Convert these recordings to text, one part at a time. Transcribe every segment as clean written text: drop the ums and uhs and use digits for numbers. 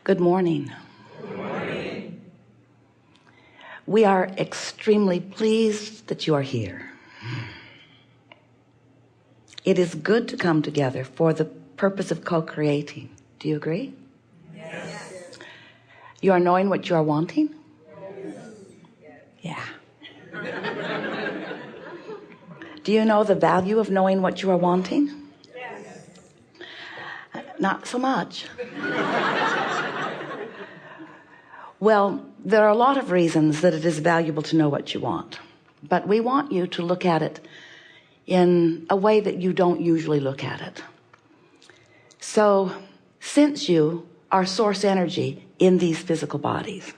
Good morning. Good morning. We are extremely pleased that you are here. It is good to come together for the purpose of co-creating. Do you agree? Yes. You are knowing what you are wanting? Yes. Yeah. Do you know the value of knowing what you are wanting? Yes. Not so much. Well, there are a lot of reasons that it is valuable to know what you want, but we want you to look at it in a way that you don't usually look at it. So since you are source energy in these physical bodies,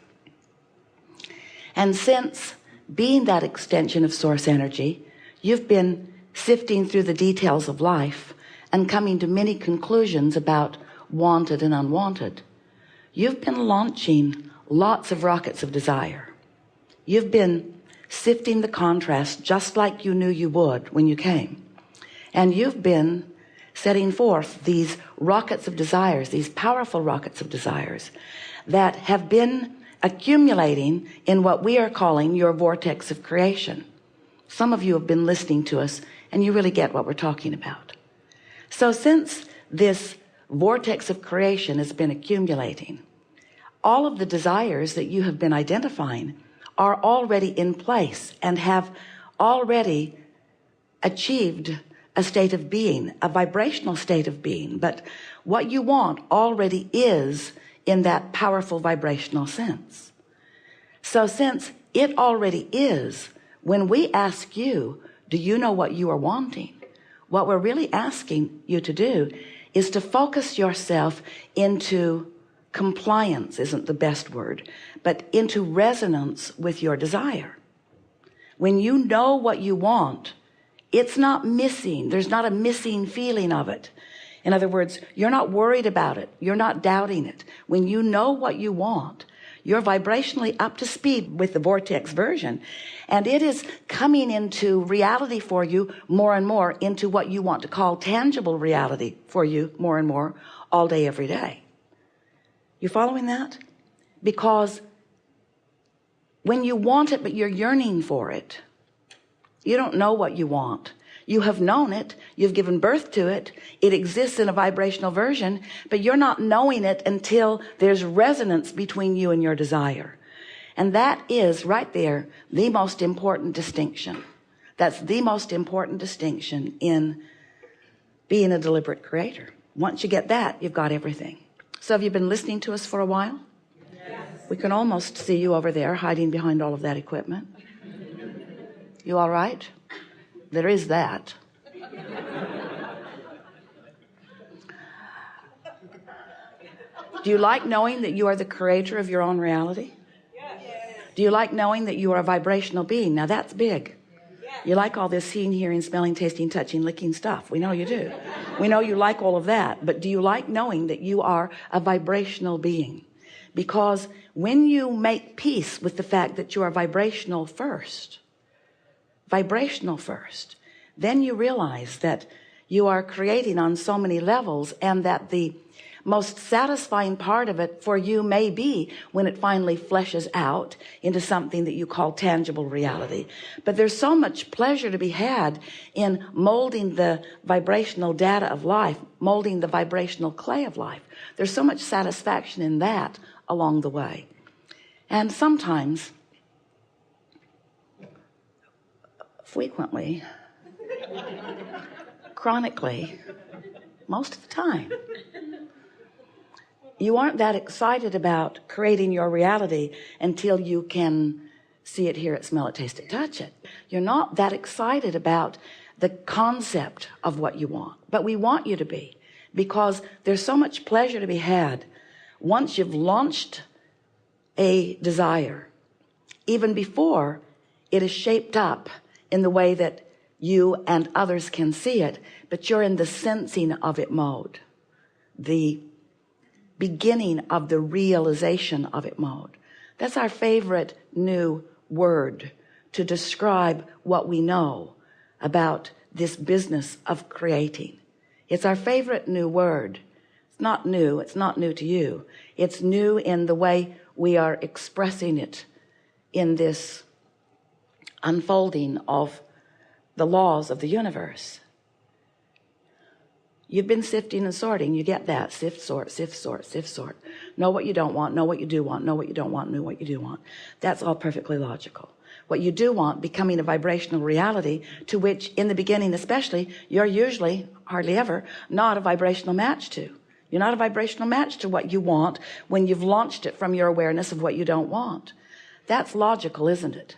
and since being that extension of source energy, you've been sifting through the details of life and coming to many conclusions about wanted and unwanted, you've been launching lots of rockets of desire. You've been sifting the contrast just like you knew you would when you came. And you've been setting forth these rockets of desires, these powerful rockets of desires that have been accumulating in what we are calling your vortex of creation. Some of you have been listening to us and you really get what we're talking about. So since this vortex of creation has been accumulating, all of the desires that you have been identifying are already in place and have already achieved a state of being, a vibrational state of being. But what you want already is in that powerful vibrational sense. So since it already is, when we ask you, do you know what you are wanting? What we're really asking you to do is to focus yourself into compliance, isn't the best word, but into resonance with your desire. When you know what you want, it's not missing. There's not a missing feeling of it. In other words, you're not worried about it. You're not doubting it. When you know what you want, you're vibrationally up to speed with the vortex version, and it is coming into reality for you more and more, into what you want to call tangible reality for you more and more, all day, every day. You following that? Because when you want it, but you're yearning for it, you don't know what you want. You have known it. You've given birth to it. It exists in a vibrational version, but you're not knowing it until there's resonance between you and your desire. And that is right there the most important distinction. That's the most important distinction in being a deliberate creator. Once you get that, you've got everything. So have you been listening to us for a while? Yes. We can almost see you over there hiding behind all of that equipment. You all right? There is that. Do you like knowing that you are the creator of your own reality? Yes. Do you like knowing that you are a vibrational being? Now that's big. You like all this seeing, hearing, smelling, tasting, touching, licking stuff. We know you do. We know you like all of that. But do you like knowing that you are a vibrational being? Because when you make peace with the fact that you are vibrational first, then you realize that you are creating on so many levels, and that the most satisfying part of it for you may be when it finally fleshes out into something that you call tangible reality. But there's so much pleasure to be had in molding the vibrational data of life, molding the vibrational clay of life. There's so much satisfaction in that along the way. And sometimes, frequently, chronically, most of the time, you aren't that excited about creating your reality until you can see it, hear it, smell it, taste it, touch it. You're not that excited about the concept of what you want, but we want you to be, because there's so much pleasure to be had once you've launched a desire, even before it is shaped up in the way that you and others can see it, but you're in the sensing of it mode, the beginning of the realization of it mode. That's our favorite new word to describe what we know about this business of creating. It's our favorite new word. It's not new. It's not new to you. It's new in the way we are expressing it in this unfolding of the laws of the universe. You've been sifting and sorting. You get that. Sift, sort, sift, sort, sift, sort. Know what you don't want, know what you do want, know what you don't want, know what you do want. That's all perfectly logical. What you do want becoming a vibrational reality to which, in the beginning especially, you're usually, hardly ever, not a vibrational match to. You're not a vibrational match to what you want when you've launched it from your awareness of what you don't want. That's logical, isn't it?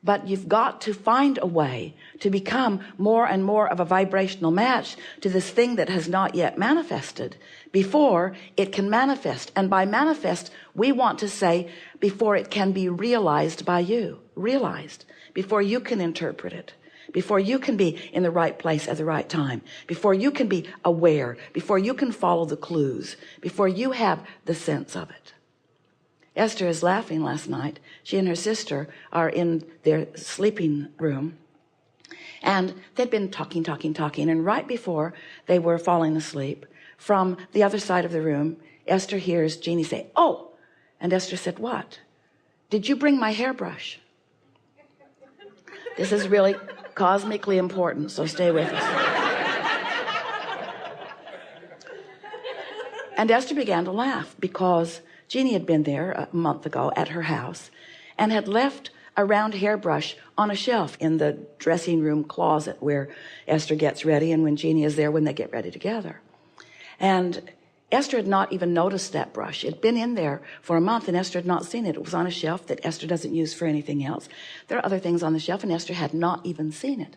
But you've got to find a way to become more and more of a vibrational match to this thing that has not yet manifested before it can manifest. And by manifest, we want to say before it can be realized by you, realized, before you can interpret it, before you can be in the right place at the right time, before you can be aware, before you can follow the clues, before you have the sense of it. Esther is laughing last night. She and her sister are in their sleeping room, and they'd been talking, and right before they were falling asleep, from the other side of the room, Esther hears Jeannie say, "Oh," and Esther said, "What?" "Did you bring my hairbrush?" This is really cosmically important, so stay with us. And Esther began to laugh because Jeannie had been there a month ago at her house and had left a round hairbrush on a shelf in the dressing room closet where Esther gets ready and when Jeannie is there when they get ready together. And Esther had not even noticed that brush. It had been in there for a month and Esther had not seen it. It was on a shelf that Esther doesn't use for anything else. There are other things on the shelf and Esther had not even seen it.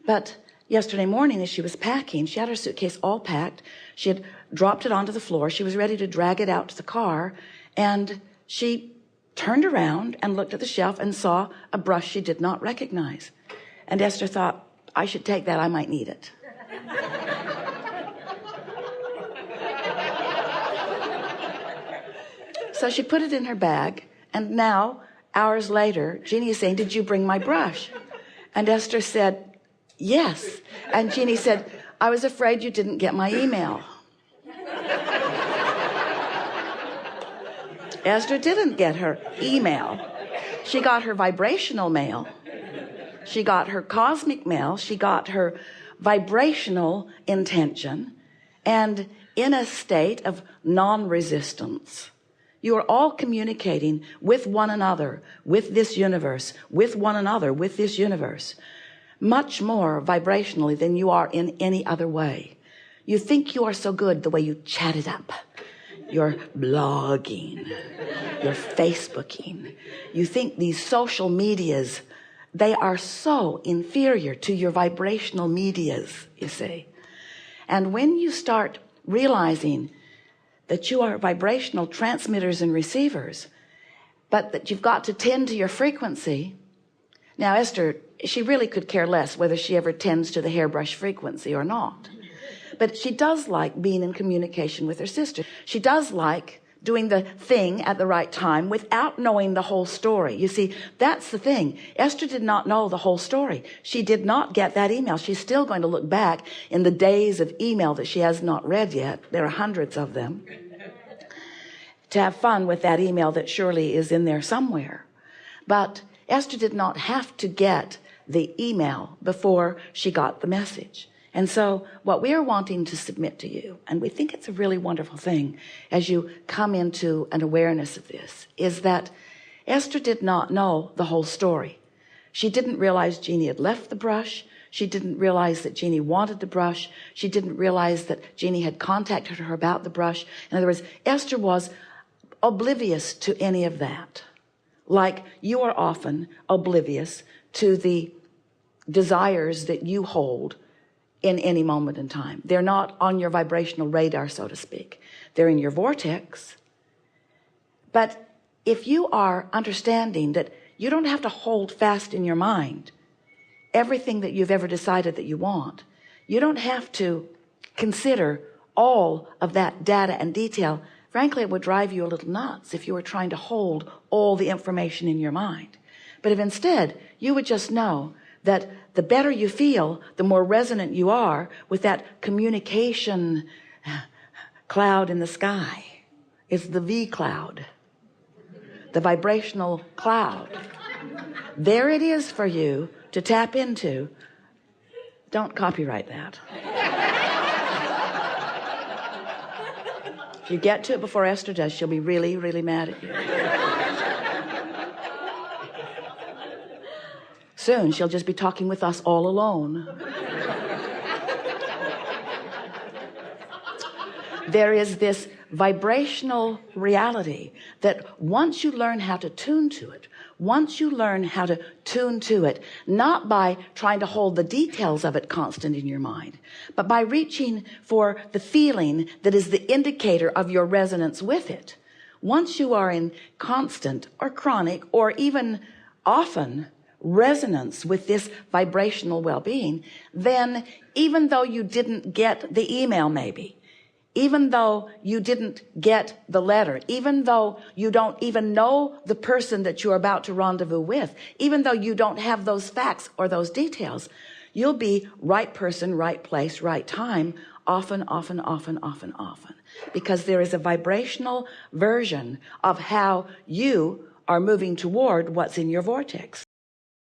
But yesterday morning as she was packing, she had her suitcase all packed. She had dropped it onto the floor. She was ready to drag it out to the car. And she turned around and looked at the shelf and saw a brush she did not recognize. And Esther thought, I should take that. I might need it. So she put it in her bag. And now, hours later, Jeannie is saying, "Did you bring my brush?" And Esther said, "Yes." And Jeannie said, "I was afraid you didn't get my email." Esther didn't get her email. She got her vibrational mail. She got her cosmic mail. She got her vibrational intention. And in a state of non-resistance, you are all communicating with one another, with this universe, with one another, with this universe, much more vibrationally than you are in any other way. You think you are so good the way you chat it up. You're blogging, you're Facebooking. You think these social medias, they are so inferior to your vibrational medias, you see. And when you start realizing that you are vibrational transmitters and receivers, but that you've got to tend to your frequency. Now, Esther, she really could care less whether she ever tends to the hairbrush frequency or not. But she does like being in communication with her sister. She does like doing the thing at the right time without knowing the whole story. You see, that's the thing. Esther did not know the whole story. She did not get that email. She's still going to look back in the days of email that she has not read yet. There are hundreds of them. To have fun with that email that surely is in there somewhere. But Esther did not have to get the email before she got the message. And so what we are wanting to submit to you, and we think it's a really wonderful thing as you come into an awareness of this, is that Esther did not know the whole story. She didn't realize Jeannie had left the brush. She didn't realize that Jeannie wanted the brush. She didn't realize that Jeannie had contacted her about the brush. In other words, Esther was oblivious to any of that. Like you are often oblivious to the desires that you hold in any moment in time. They're not on your vibrational radar, so to speak. They're in your vortex. But if you are understanding that you don't have to hold fast in your mind everything that you've ever decided that you want, you don't have to consider all of that data and detail. Frankly, it would drive you a little nuts if you were trying to hold all the information in your mind. But if instead you would just know that the better you feel, the more resonant you are with that communication cloud in the sky is the V cloud, the vibrational cloud. There it is for you to tap into. Don't copyright that. If you get to it before Esther does, she'll be really, really mad at you. Soon she'll just be talking with us all alone. There is this vibrational reality that once you learn how to tune to it, once you learn how to tune to it, not by trying to hold the details of it constant in your mind, but by reaching for the feeling that is the indicator of your resonance with it. Once you are in constant or chronic or even often resonance with this vibrational well-being, then even though you didn't get the email, maybe even though you didn't get the letter, even though you don't even know the person that you're about to rendezvous with, even though you don't have those facts or those details, you'll be right person, right place, right time, often, because there is a vibrational version of how you are moving toward what's in your vortex.